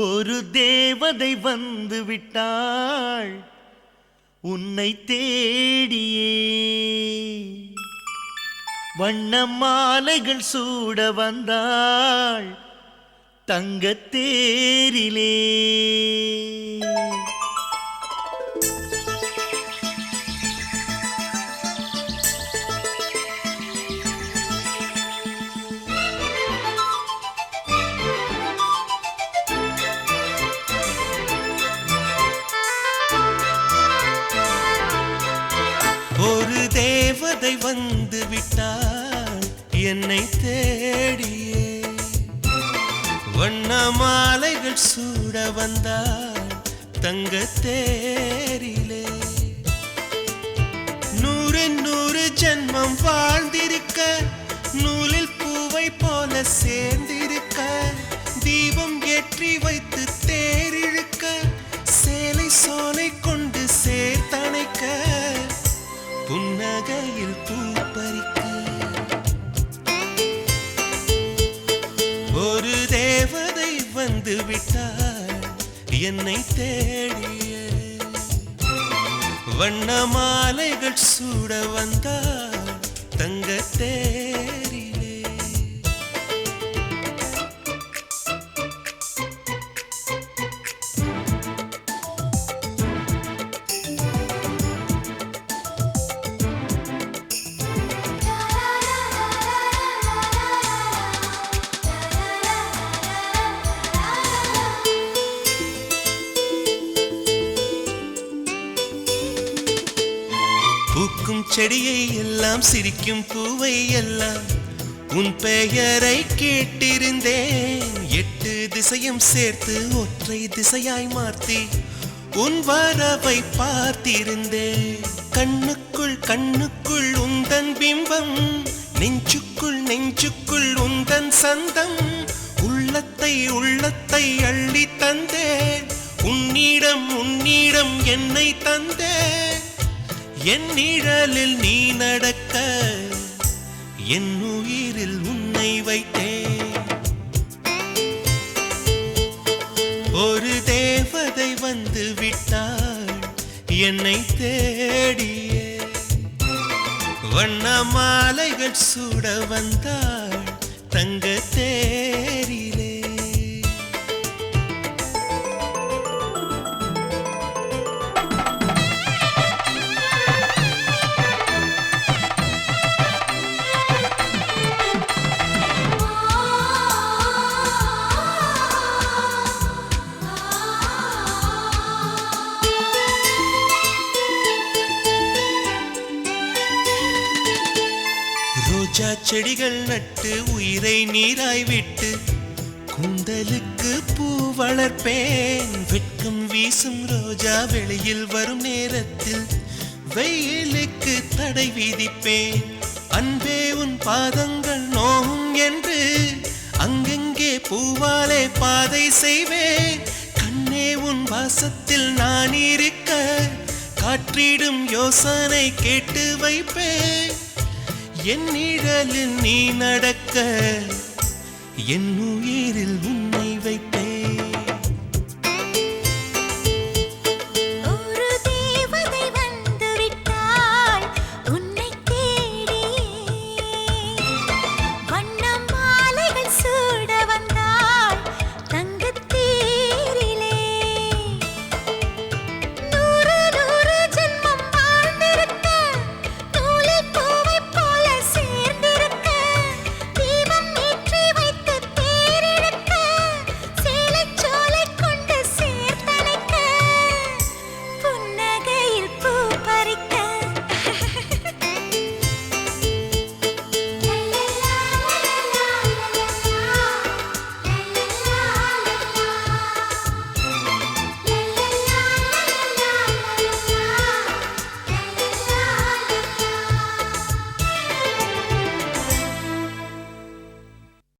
ஒரு தேவதை வந்து விட்டாள் உன்னை தேடியே. வண்ண மாலைகள் சூட வந்தாள் தங்கத் தேரிலே. ஒரு தேவதை வந்து விட்டாள் என்னை தேடியே. வண்ண மாலைகள் சூட வந்தாள் தங்கத் தேரிலே. 100 ஜென்மம் வாழ்ந்திருக்க, நூலில் பூவை போல சேர்ந்திருக்க, தீபம் ஏற்றி வைத்து தேரிழுக்க, சேலை சோலை கொண்டு சேர்த்தணைக்க, புன்னகையில் பூப்பறிக்க. ஒரு தேவதை வந்து விட்டாள் என்னை தேடியே. வண்ண மாலைகள் சூட வந்தாள் தங்கத் தேரிலே. பூக்கும் செடியை எல்லாம் சிரிக்கும் பூவை எல்லாம் உன் பெயரை கேட்டிருந்தேன். 8 திசையும் சேர்த்து ஒற்றை திசையாய் மாற்றி உன் வரவை பார்த்திருந்தேன். கண்ணுக்குள் கண்ணுக்குள் உந்தன் பிம்பம், நெஞ்சுக்குள் நெஞ்சுக்குள் உந்தன் சந்தம். உள்ளத்தை உள்ளத்தை அள்ளி தந்தேன், உன்னிடம் உன்னிடம் என்னை தந்தேன். என் நிழலில் நீ நடக்க, என் உயிரில் உன்னை வைத்தேன். ஒரு தேவதை வந்து விட்டாள் என்னை தேடியே. வண்ண மாலைகள் சூட வந்தாள் தங்கத் தேரிலே. ரோஜா செடிகள் நட்டு உயிரை நீராய் விட்டு, கூந்தலுக்கு பூ வளர்ப்பேன். வெட்கம் வீசும் ரோஜா வெளியில் வரும் நேரத்தில் வெயிலுக்கு தடை விதிப்பேன். அன்பே உன் பாதங்கள் நோகும் என்று அங்கெங்கே பூவாலே பாதை செய்வேன். கண்ணே உன் வாசத்தில் நான் இருக்க, காற்றிடும் யோசனை கேட்டு வைப்பேன். என் நிழலில் நீ நடக்க, என் உயிரில்